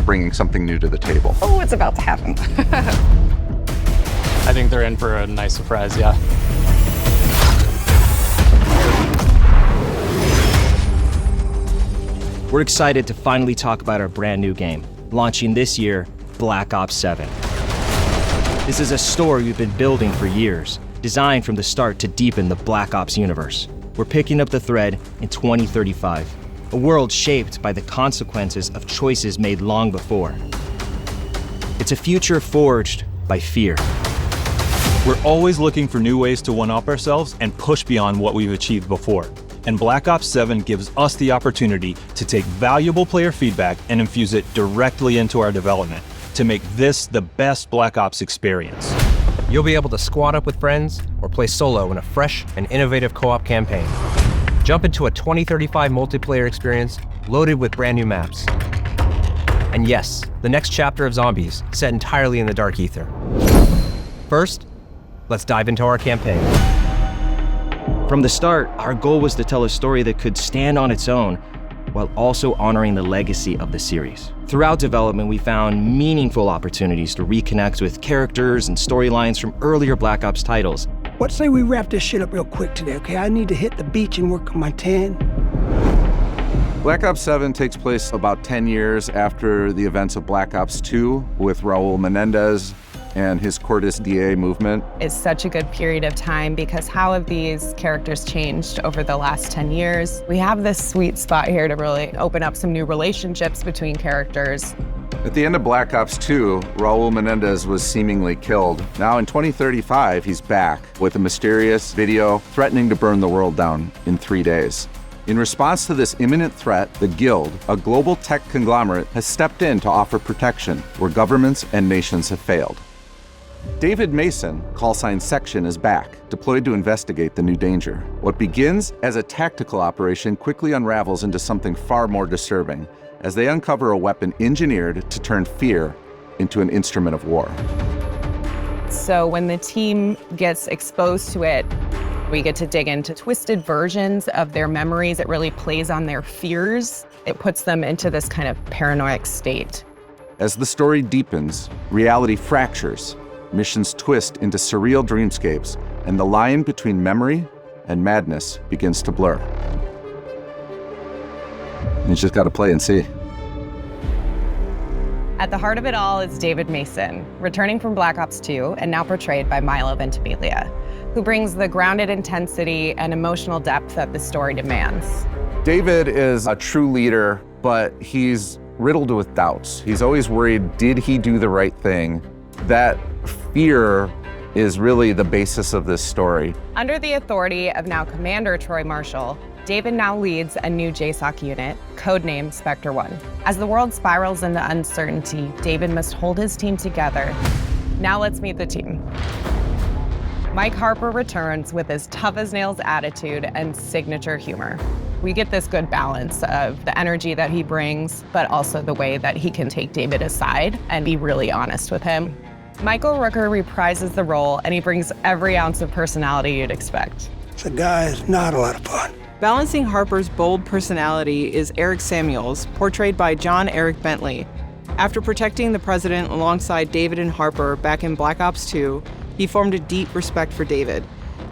bringing something new to the table. Oh, it's about to happen. I think they're in for a nice surprise, yeah. We're excited to finally talk about our brand new game, launching this year, Black Ops 7. This is a story we've been building for years, designed from the start to deepen the Black Ops universe. We're picking up the thread in 2035, a world shaped by the consequences of choices made long before. It's a future forged by fear. We're always looking for new ways to one-up ourselves and push beyond what we've achieved before. And Black Ops 7 gives us the opportunity to take valuable player feedback and infuse it directly into our development to make this the best Black Ops experience. You'll be able to squad up with friends or play solo in a fresh and innovative co-op campaign. Jump into a 2035 multiplayer experience loaded with brand new maps. And yes, the next chapter of Zombies, set entirely in the Dark Aether. First, let's dive into our campaign. From the start, our goal was to tell a story that could stand on its own while also honoring the legacy of the series. Throughout development, we found meaningful opportunities to reconnect with characters and storylines from earlier Black Ops titles. What say we wrap this shit up real quick today, okay? I need to hit the beach and work on my tan. Black Ops 7 takes place about 10 years after the events of Black Ops 2 with Raul Menendez and his Cortes DA movement. It's such a good period of time because how have these characters changed over the last 10 years? We have this sweet spot here to really open up some new relationships between characters. At the end of Black Ops 2, Raul Menendez was seemingly killed. Now in 2035, he's back with a mysterious video threatening to burn the world down in 3 days. In response to this imminent threat, the Guild, a global tech conglomerate, has stepped in to offer protection where governments and nations have failed. David Mason, callsign Section, is back, deployed to investigate the new danger. What begins as a tactical operation quickly unravels into something far more disturbing, as they uncover a weapon engineered to turn fear into an instrument of war. So when the team gets exposed to it, we get to dig into twisted versions of their memories. It really plays on their fears. It puts them into this kind of paranoid state. As the story deepens, reality fractures, missions twist into surreal dreamscapes, and the line between memory and madness begins to blur. You just gotta play and see. At the heart of it all is David Mason, returning from Black Ops 2 and now portrayed by Milo Ventimiglia, who brings the grounded intensity and emotional depth that the story demands. David is a true leader, but he's riddled with doubts. He's always worried, did he do the right thing? That fear is really the basis of this story. Under the authority of now Commander Troy Marshall, David now leads a new JSOC unit, codenamed Spectre 1. As the world spirals into uncertainty, David must hold his team together. Now let's meet the team. Mike Harper returns with his tough-as-nails attitude and signature humor. We get this good balance of the energy that he brings, but also the way that he can take David aside and be really honest with him. Michael Rooker reprises the role, and he brings every ounce of personality you'd expect. The guy is not a lot of fun. Balancing Harper's bold personality is Eric Samuels, portrayed by John Eric Bentley. After protecting the president alongside David and Harper back in Black Ops 2, he formed a deep respect for David.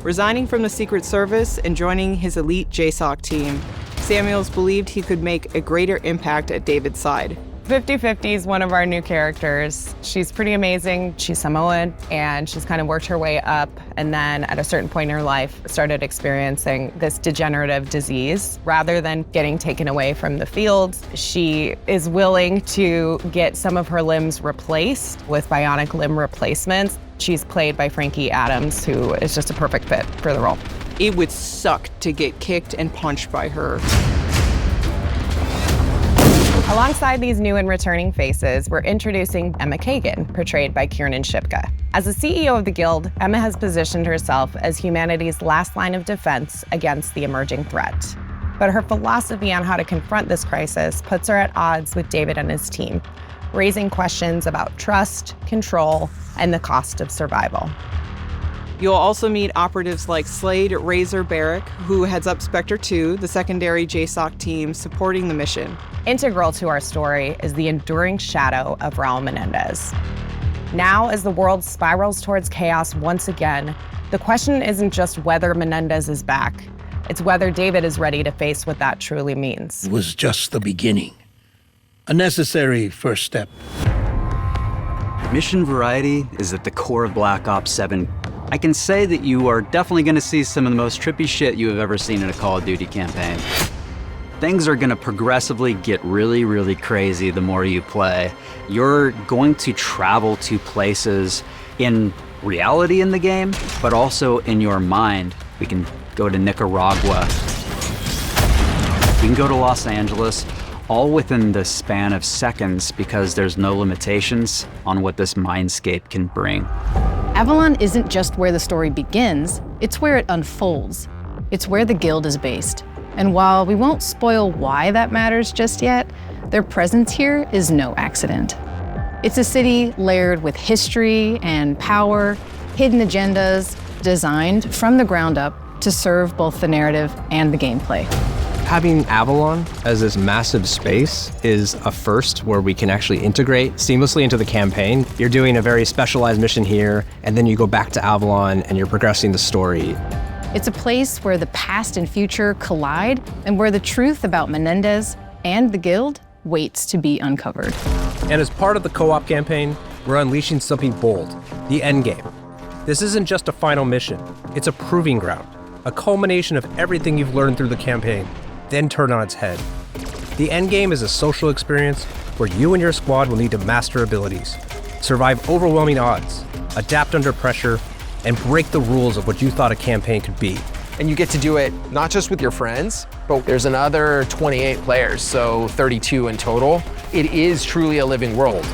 Resigning from the Secret Service and joining his elite JSOC team, Samuels believed he could make a greater impact at David's side. 50-50 is one of our new characters. She's pretty amazing. She's Samoan, and she's kind of worked her way up, and then at a certain point in her life, started experiencing this degenerative disease. Rather than getting taken away from the field, she is willing to get some of her limbs replaced with bionic limb replacements. She's played by Frankie Adams, who is just a perfect fit for the role. It would suck to get kicked and punched by her. Alongside these new and returning faces, we're introducing Emma Kagan, portrayed by Kiernan Shipka. As the CEO of the Guild, Emma has positioned herself as humanity's last line of defense against the emerging threat. But her philosophy on how to confront this crisis puts her at odds with David and his team, raising questions about trust, control, and the cost of survival. You'll also meet operatives like Slade Razor Barrick, who heads up Spectre 2, the secondary JSOC team supporting the mission. Integral to our story is the enduring shadow of Raul Menendez. Now, as the world spirals towards chaos once again, the question isn't just whether Menendez is back, it's whether David is ready to face what that truly means. It was just the beginning, a necessary first step. Mission variety is at the core of Black Ops 7. I can say that you are definitely going to see some of the most trippy shit you have ever seen in a Call of Duty campaign. Things are going to progressively get really, really crazy the more you play. You're going to travel to places in reality in the game, but also in your mind. We can go to Nicaragua. We can go to Los Angeles, all within the span of seconds because there's no limitations on what this mindscape can bring. Avalon isn't just where the story begins, it's where it unfolds. It's where the Guild is based. And while we won't spoil why that matters just yet, their presence here is no accident. It's a city layered with history and power, hidden agendas, designed from the ground up to serve both the narrative and the gameplay. Having Avalon as this massive space is a first where we can actually integrate seamlessly into the campaign. You're doing a very specialized mission here, and then you go back to Avalon and you're progressing the story. It's a place where the past and future collide and where the truth about Menendez and the Guild waits to be uncovered. And as part of the co-op campaign, we're unleashing something bold, the endgame. This isn't just a final mission, it's a proving ground, a culmination of everything you've learned through the campaign, then turned on its head. The endgame is a social experience where you and your squad will need to master abilities, survive overwhelming odds, adapt under pressure, and break the rules of what you thought a campaign could be. And you get to do it not just with your friends, but there's another 28 players, so 32 in total. It is truly a living world.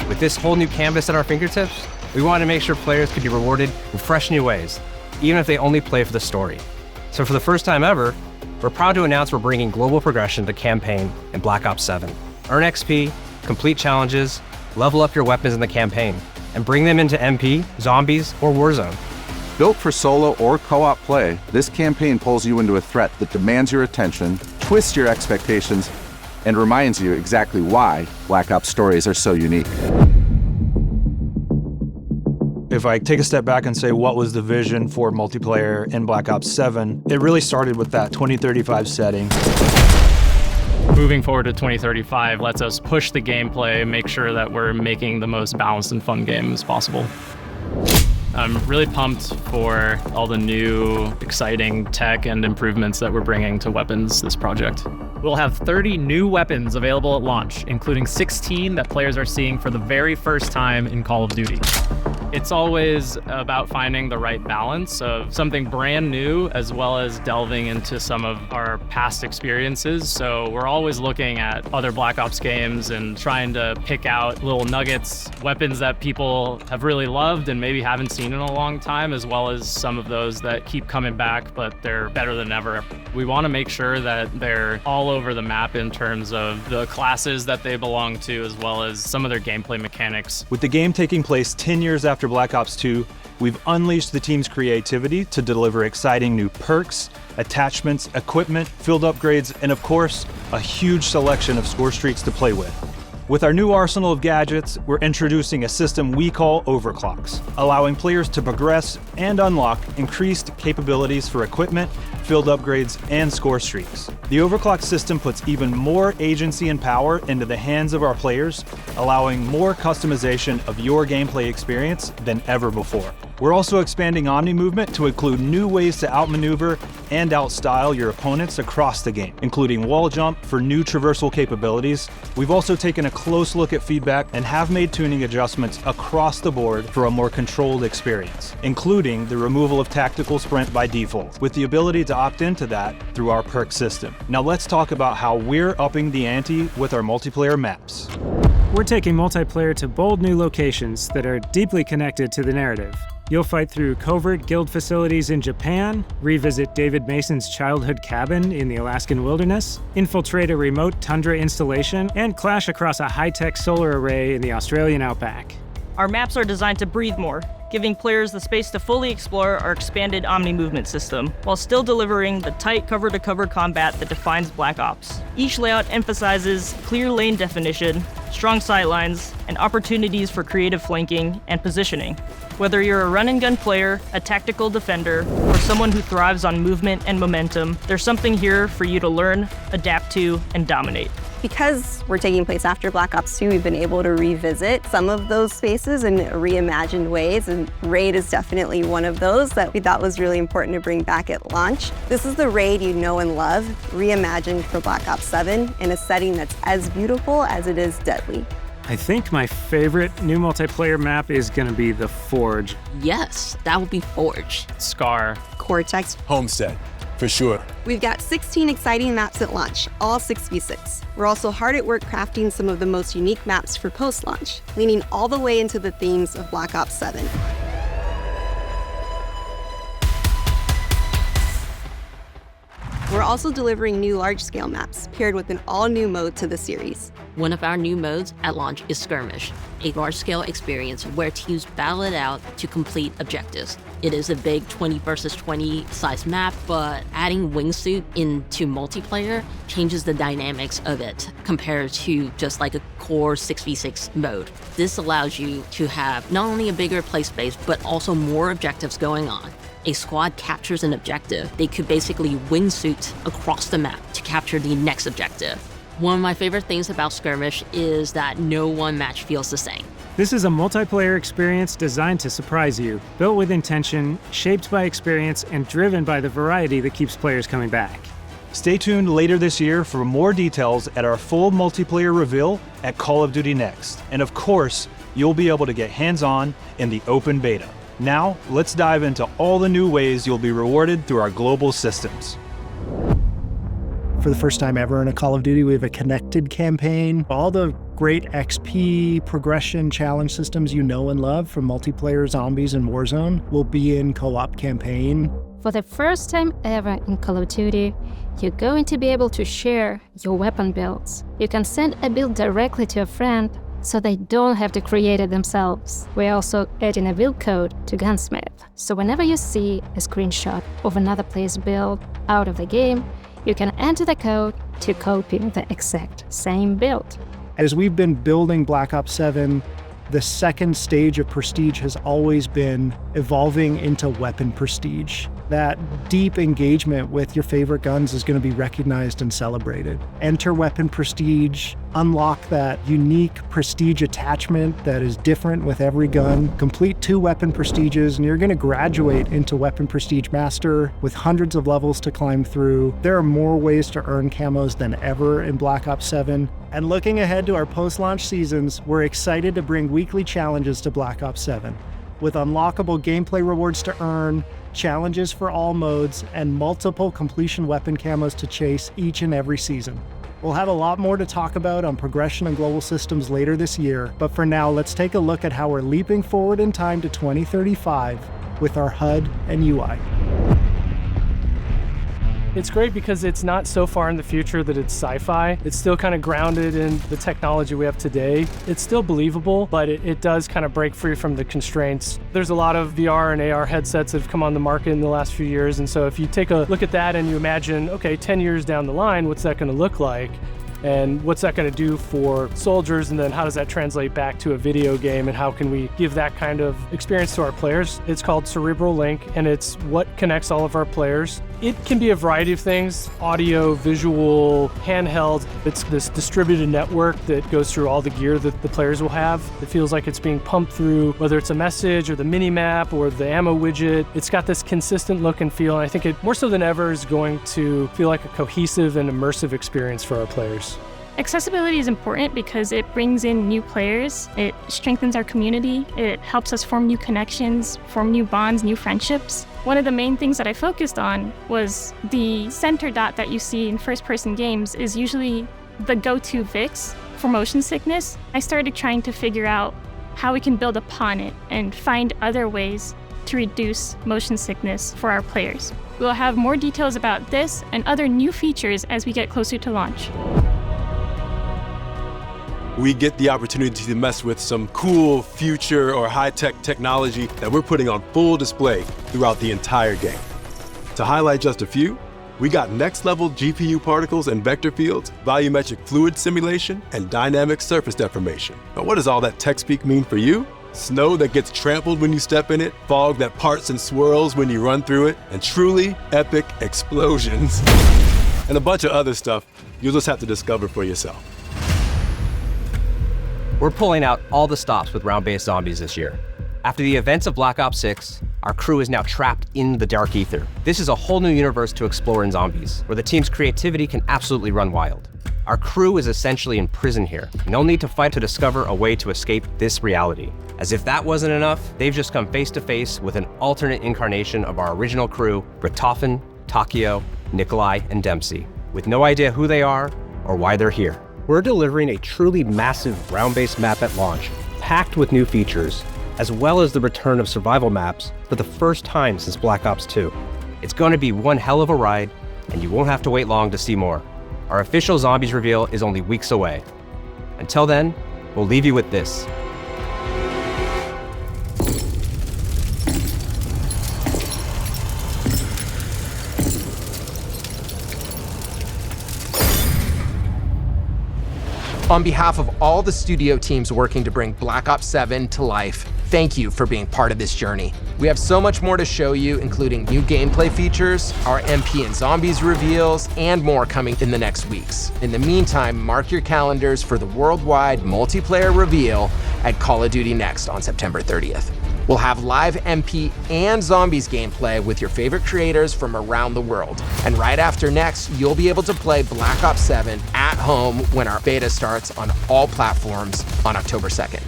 With this whole new canvas at our fingertips, we want to make sure players could be rewarded in fresh new ways, even if they only play for the story. So for the first time ever, we're proud to announce we're bringing global progression to campaign in Black Ops 7. Earn XP, complete challenges, level up your weapons in the campaign, and bring them into MP, Zombies, or Warzone. Built for solo or co-op play, this campaign pulls you into a threat that demands your attention, twists your expectations, and reminds you exactly why Black Ops stories are so unique. If I take a step back and say what was the vision for multiplayer in Black Ops 7, it really started with that 2035 setting. Moving forward to 2035 lets us push the gameplay, make sure that we're making the most balanced and fun game as possible. I'm really pumped for all the new, exciting tech and improvements that we're bringing to weapons this project. We'll have 30 new weapons available at launch, including 16 that players are seeing for the very first time in Call of Duty. It's always about finding the right balance of something brand new as well as delving into some of our past experiences. So we're always looking at other Black Ops games and trying to pick out little nuggets, weapons that people have really loved and maybe haven't seen in a long time, as well as some of those that keep coming back, but they're better than ever. We want to make sure that they're all over the map in terms of the classes that they belong to, as well as some of their gameplay mechanics. With the game taking place 10 years after Black Ops 2, we've unleashed the team's creativity to deliver exciting new perks, attachments, equipment, field upgrades, and of course, a huge selection of score streaks to play with. With our new arsenal of gadgets, we're introducing a system we call overclocks, allowing players to progress and unlock increased capabilities for equipment, field upgrades, and score streaks. The overclock system puts even more agency and power into the hands of our players, allowing more customization of your gameplay experience than ever before. We're also expanding Omnimovement to include new ways to outmaneuver and outstyle your opponents across the game, including wall jump for new traversal capabilities. We've also taken a close look at feedback and have made tuning adjustments across the board for a more controlled experience, including the removal of tactical sprint by default, with the ability to opt into that through our perk system. Now let's talk about how we're upping the ante with our multiplayer maps. We're taking multiplayer to bold new locations that are deeply connected to the narrative. You'll fight through covert guild facilities in Japan, revisit David Mason's childhood cabin in the Alaskan wilderness, infiltrate a remote tundra installation, and clash across a high-tech solar array in the Australian outback. Our maps are designed to breathe more, giving players the space to fully explore our expanded Omnimovement system, while still delivering the tight cover-to-cover combat that defines Black Ops. Each layout emphasizes clear lane definition, strong sightlines, and opportunities for creative flanking and positioning. Whether you're a run-and-gun player, a tactical defender, or someone who thrives on movement and momentum, there's something here for you to learn, adapt to, and dominate. Because we're taking place after Black Ops 2, we've been able to revisit some of those spaces in reimagined ways, and Raid is definitely one of those that we thought was really important to bring back at launch. This is the Raid you know and love, reimagined for Black Ops 7 in a setting that's as beautiful as it is deadly. I think my favorite new multiplayer map is going to be the Forge. Yes, that would be Forge. Scar. Cortex. Homestead, for sure. We've got 16 exciting maps at launch, all 6v6. We're also hard at work crafting some of the most unique maps for post-launch, leaning all the way into the themes of Black Ops 7. We're also delivering new large-scale maps, paired with an all-new mode to the series. One of our new modes at launch is Skirmish, a large-scale experience where teams battle it out to complete objectives. It is a big 20 versus 20 size map, but adding wingsuit into multiplayer changes the dynamics of it compared to just like a core 6v6 mode. This allows you to have not only a bigger play space, but also more objectives going on. A squad captures an objective, they could basically wingsuit across the map to capture the next objective. One of my favorite things about Skirmish is that no one match feels the same. This is a multiplayer experience designed to surprise you, built with intention, shaped by experience, and driven by the variety that keeps players coming back. Stay tuned later this year for more details at our full multiplayer reveal at Call of Duty Next. And of course, you'll be able to get hands-on in the open beta. Now, let's dive into all the new ways you'll be rewarded through our global systems. For the first time ever in a Call of Duty, we have a connected campaign. All the great XP, progression, challenge systems you know and love from multiplayer, zombies, and Warzone will be in co-op campaign. For the first time ever in Call of Duty, you're going to be able to share your weapon builds. You can send a build directly to a friend, so they don't have to create it themselves. We're also adding a build code to Gunsmith, so whenever you see a screenshot of another player's build out of the game, you can enter the code to copy the exact same build. As we've been building Black Ops 7, the second stage of Prestige has always been evolving into weapon Prestige. That deep engagement with your favorite guns is going to be recognized and celebrated. Enter Weapon Prestige, unlock that unique Prestige attachment that is different with every gun, complete 2 Weapon Prestiges, and you're going to graduate into Weapon Prestige Master with hundreds of levels to climb through. There are more ways to earn camos than ever in Black Ops 7. And looking ahead to our post-launch seasons, we're excited to bring weekly challenges to Black Ops 7. With unlockable gameplay rewards to earn, challenges for all modes, and multiple completion weapon camos to chase each and every season. We'll have a lot more to talk about on progression and global systems later this year, but for now, let's take a look at how we're leaping forward in time to 2035 with our HUD and UI. It's great because it's not so far in the future that it's sci-fi. It's still kind of grounded in the technology we have today. It's still believable, but it does kind of break free from the constraints. There's a lot of VR and AR headsets that have come on the market in the last few years, and so if you take a look at that and you imagine, okay, 10 years down the line, what's that going to look like? And what's that going to do for soldiers, and then how does that translate back to a video game, and how can we give that kind of experience to our players? It's called Cerebral Link, and it's what connects all of our players. It can be a variety of things: audio, visual, handheld. It's this distributed network that goes through all the gear that the players will have. It feels like it's being pumped through, whether it's a message or the mini-map or the ammo widget. It's got this consistent look and feel, and I think it, more so than ever, is going to feel like a cohesive and immersive experience for our players. Accessibility is important because it brings in new players, it strengthens our community, it helps us form new connections, form new bonds, new friendships. One of the main things that I focused on was the center dot that you see in first-person games is usually the go-to fix for motion sickness. I started trying to figure out how we can build upon it and find other ways to reduce motion sickness for our players. We'll have more details about this and other new features as we get closer to launch. we get the opportunity to mess with some cool future or high-tech technology that we're putting on full display throughout the entire game. To highlight just a few, we got next-level GPU particles and vector fields, volumetric fluid simulation, and dynamic surface deformation. But what does all that tech speak mean for you? Snow that gets trampled when you step in it, fog that parts and swirls when you run through it, and truly epic explosions. And a bunch of other stuff you'll just have to discover for yourself. We're pulling out all the stops with round-based zombies this year. After the events of Black Ops 6, our crew is now trapped in the Dark Aether. This is a whole new universe to explore in zombies, where the team's creativity can absolutely run wild. Our crew is essentially in prison here, and they'll need to fight to discover a way to escape this reality. As if that wasn't enough, they've just come face to face with an alternate incarnation of our original crew, Richtofen, Takio, Nikolai, and Dempsey, with no idea who they are or why they're here. We're delivering a truly massive round-based map at launch, packed with new features, as well as the return of survival maps for the first time since Black Ops 2. It's going to be one hell of a ride, and you won't have to wait long to see more. Our official Zombies reveal is only weeks away. Until then, we'll leave you with this. On behalf of all the studio teams working to bring Black Ops 7 to life, thank you for being part of this journey. We have so much more to show you, including new gameplay features, our MP and Zombies reveals, and more coming in the next weeks. In the meantime, mark your calendars for the worldwide multiplayer reveal at Call of Duty Next on September 30th. We'll have live MP and Zombies gameplay with your favorite creators from around the world. And right after Next, you'll be able to play Black Ops 7 at home when our beta starts on all platforms on October 2nd.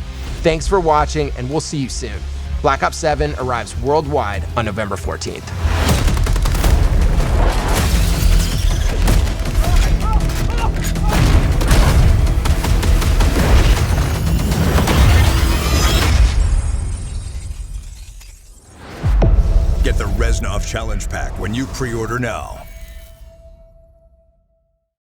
Thanks for watching, and we'll see you soon. Black Ops 7 arrives worldwide on November 14th. Get the Reznov Challenge Pack when you pre-order now.